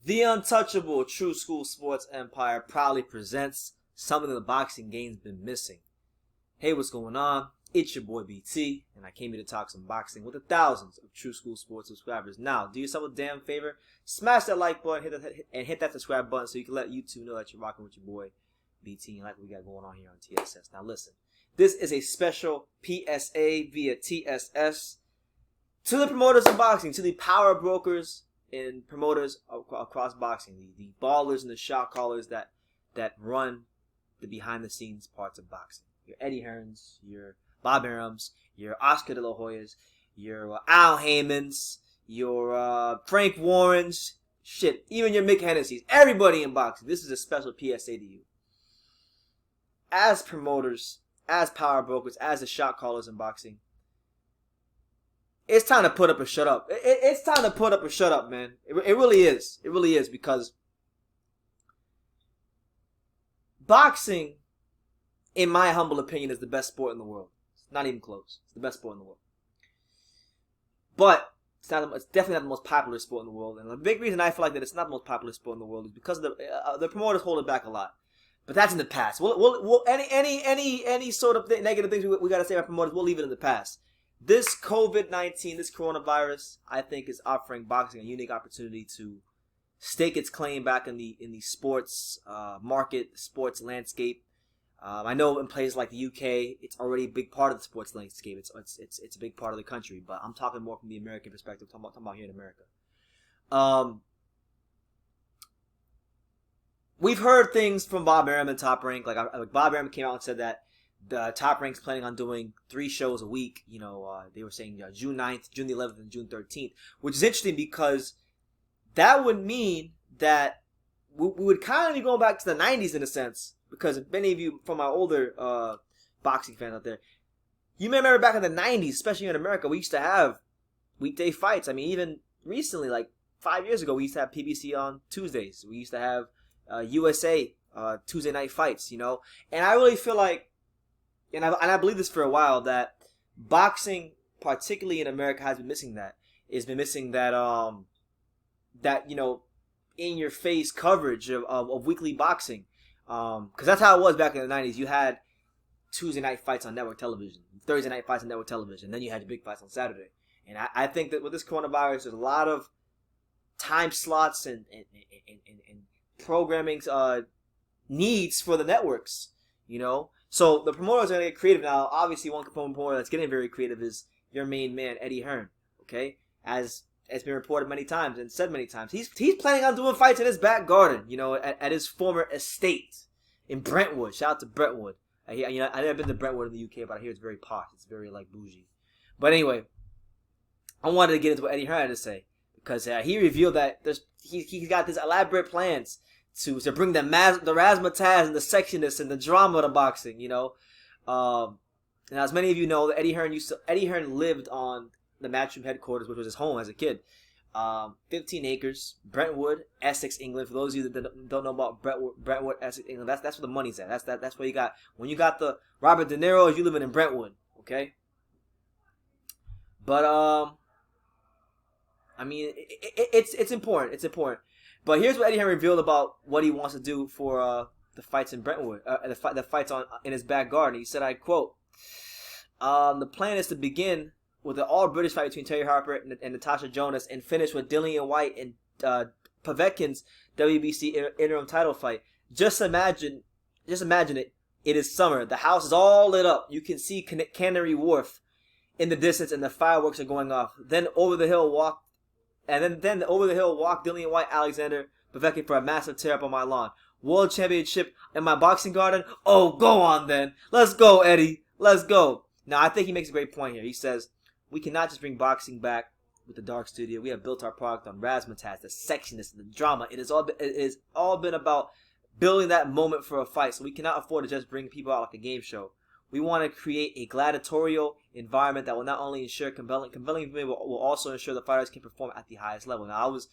The untouchable True School Sports Empire proudly presents something the boxing game's been missing. Hey, what's going on? It's your boy BT, and I came here to talk some boxing with the thousands of True School Sports subscribers. Now, do yourself a damn favor, smash that like button, hit that subscribe button so you can let YouTube know that you're rocking with your boy BT and like what we got going on here on TSS. Now listen, this is a special PSA via TSS to the promoters of boxing, to the power brokers and promoters across boxing, the ballers and the shot callers that run the behind the scenes parts of boxing. Your Eddie Hearns, your Bob Arums, your Oscar De La Hoyas, your Al Haymans, your Frank Warrens, shit, even your Mick Hennessy's, everybody in boxing. This is a special PSA to you. As promoters, as power brokers, as the shot callers in boxing, it's time to put up or shut up. It's time to put up or shut up, man. It really is. It really is, because boxing, in my humble opinion, is the best sport in the world. It's not even close. It's the best sport in the world. But it's definitely not the most popular sport in the world. And the big reason I feel like that it's not the most popular sport in the world is because the promoters hold it back a lot. But that's in the past. Any sort of negative things we got to say about promoters, we'll leave it in the past. This COVID-19, this coronavirus, I think is offering boxing a unique opportunity to stake its claim back in the sports market, sports landscape. I know in places like the UK, it's already a big part of the sports landscape. It's a big part of the country, but I'm talking more from the American perspective. I'm talking about here in America. We've heard things from Bob Arum and Top Rank. Like Bob Arum came out and said that the Top Rank's planning on doing 3 shows a week. You know, they were saying June 9th, June the 11th, and June 13th, which is interesting because that would mean that we would kind of be going back to the 90s in a sense. Because if many of you from our older boxing fans out there, you may remember back in the 90s, especially in America, we used to have weekday fights. I mean, even recently, like 5 years ago, we used to have PBC on Tuesdays. We used to have USA Tuesday night fights, you know. And I really feel like, and I believe this for a while, that boxing, particularly in America, has been missing that. It's been missing that, you know, in-your-face coverage of weekly boxing. Because that's how it was back in the 90s. You had Tuesday night fights on network television, Thursday night fights on network television, then you had your big fights on Saturday. And I think that with this coronavirus, there's a lot of time slots and programming needs for the networks, you know. So the promoters are going to get creative now. Obviously, one promoter that's getting very creative is your main man, Eddie Hearn. Okay, as it's been reported many times and said many times, he's planning on doing fights in his back garden, you know, at his former estate in Brentwood. Shout out to Brentwood. I've never been to Brentwood in the UK, but I hear it's very posh. It's very like bougie. But anyway, I wanted to get into what Eddie Hearn had to say, because he revealed that he's got this elaborate plans to bring the razzmatazz and the sexiness and the drama to boxing, you know. And as many of you know, Eddie Hearn lived on the Matchroom headquarters, which was his home as a kid. 15 acres, Brentwood, Essex, England. For those of you that don't know about Brentwood, Essex, England, that's where the money's at. That's where you got, when you got the Robert De Niro, you living in Brentwood, okay? But I mean, it's important. It's important. But here's what Eddie Hearn revealed about what he wants to do for the fights in Brentwood, the fights in his back garden. He said, I quote, "The plan is to begin with an all-British fight between Terry Harper and Natasha Jonas, and finish with Dillian White and Povetkin's WBC interim title fight. Just imagine it. It is summer. The house is all lit up. You can see Canary Wharf in the distance, and the fireworks are going off. Then over the hill walk Dillian White, Alexander Povetkin for a massive tear up on my lawn. World Championship in my boxing garden? Oh, go on then. Let's go, Eddie. Let's go." Now, I think he makes a great point here. He says, we cannot just bring boxing back with the dark studio. We have built our product on razzmatazz, the sexiness, and the drama. It has all been about building that moment for a fight. So we cannot afford to just bring people out like a game show. We want to create a gladiatorial environment that will not only ensure compelling but will also ensure the fighters can perform at the highest level. Now, I was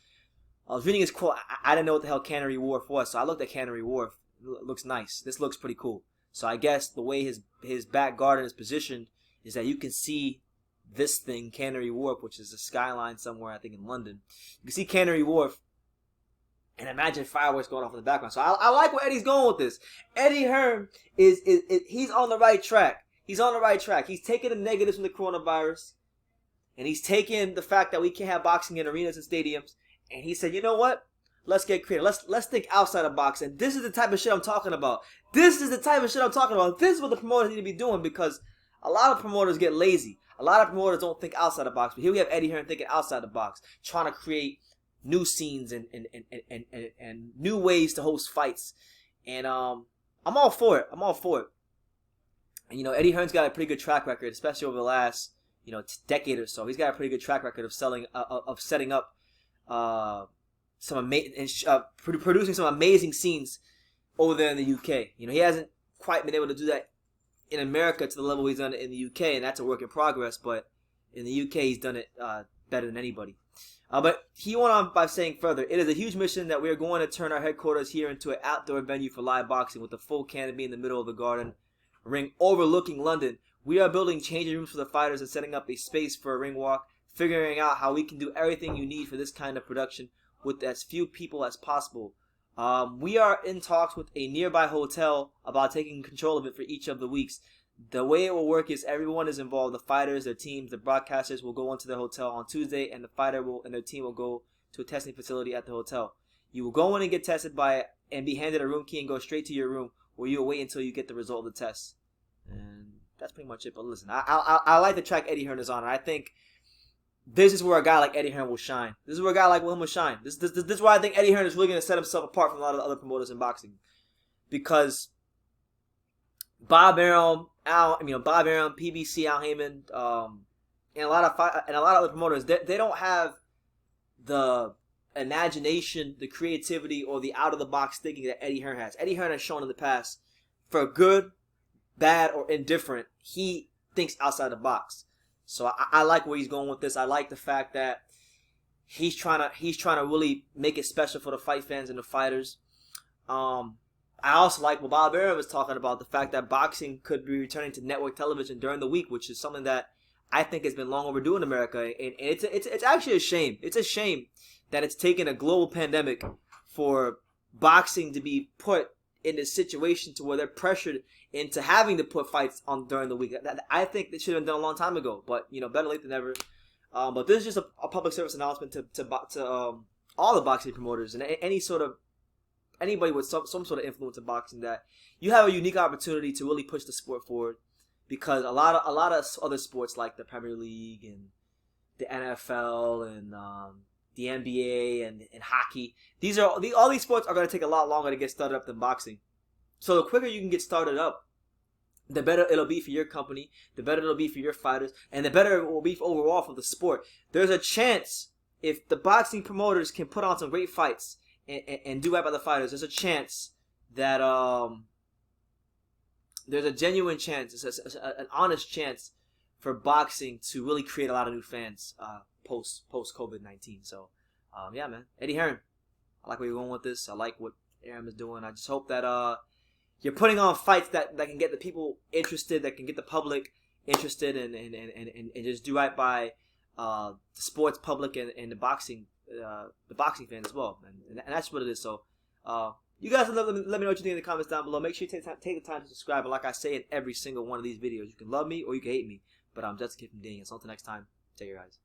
reading his quote. I didn't know what the hell Canary Wharf was, so I looked at Canary Wharf. It looks nice. This looks pretty cool. So I guess the way his back garden is positioned is that you can see this thing, Canary Wharf, which is a skyline somewhere, I think in London. You can see Canary Wharf And imagine fireworks going off in the background. So I like where Eddie's going with this. Eddie Hearn is he's on the right track. He's on the right track. He's taking the negatives from the coronavirus, and he's taking the fact that we can't have boxing in arenas and stadiums. And he said, you know what? Let's get creative. Let's think outside the box. And this is the type of shit I'm talking about. This is the type of shit I'm talking about. This is what the promoters need to be doing, because a lot of promoters get lazy. A lot of promoters don't think outside the box. But here we have Eddie Hearn thinking outside the box, trying to create new scenes and new ways to host fights. And I'm all for it. I'm all for it. And you know, Eddie Hearn's got a pretty good track record, especially over the last decade or so. He's got a pretty good track record of setting up producing some amazing scenes over there in the UK. You know, he hasn't quite been able to do that in America to the level he's done it in the UK, and that's a work in progress. But in the UK, he's done it better than anybody. But he went on by saying further, it is a huge mission that we are going to turn our headquarters here into an outdoor venue for live boxing with a full canopy in the middle of the garden ring overlooking London. We are building changing rooms for the fighters and setting up a space for a ring walk, figuring out how we can do everything you need for this kind of production with as few people as possible. We are in talks with a nearby hotel about taking control of it for each of the weeks. The way it will work is everyone is involved. The fighters, their teams, the broadcasters will go into their hotel on Tuesday, and the fighter and their team will go to a testing facility at the hotel. You will go in and get tested by it and be handed a room key and go straight to your room, where you will wait until you get the result of the test. And that's pretty much it. But listen, I like the track Eddie Hearn is on, and I think this is where a guy like Eddie Hearn will shine. This is where a guy like him will shine. This is why I think Eddie Hearn is really going to set himself apart from a lot of the other promoters in boxing, because Bob Arum, PBC, Al Heyman, and a lot of other promoters, they don't have the imagination, the creativity, or the out of the box thinking that Eddie Hearn has. Eddie Hearn has shown in the past, for good, bad, or indifferent, he thinks outside the box. So I like where he's going with this. I like the fact that he's trying to really make it special for the fight fans and the fighters. I also like what Bob Arum was talking about, the fact that boxing could be returning to network television during the week, which is something that I think has been long overdue in America. And it's actually a shame. It's a shame that it's taken a global pandemic for boxing to be put in this situation to where they're pressured into having to put fights on during the week. I think it should have been done a long time ago, but better late than never. But this is just a public service announcement to all the boxing promoters and anybody with some sort of influence in boxing, that you have a unique opportunity to really push the sport forward, because a lot of other sports like the Premier League and the NFL and the NBA and hockey, all these sports are going to take a lot longer to get started up than boxing. So the quicker you can get started up, the better it'll be for your company, the better it'll be for your fighters, and the better it will be overall for the sport. There's a chance, if the boxing promoters can put on some great fights and do right by the fighters, there's a chance that there's a genuine chance, an honest chance for boxing to really create a lot of new fans post COVID-19. So yeah, man, Eddie Hearn, I like where you're going with this. I like what Arum is doing. I just hope that you're putting on fights that can get the people interested, that can get the public interested, and just do right by the sports public and the boxing fans as well, and that's what it is. So you guys let me know what you think in the comments down below. Make sure you take the time to subscribe. And like I say in every single one of these videos, you can love me or you can hate me, but I'm just a kid from Daniel. So until next time, take care, guys.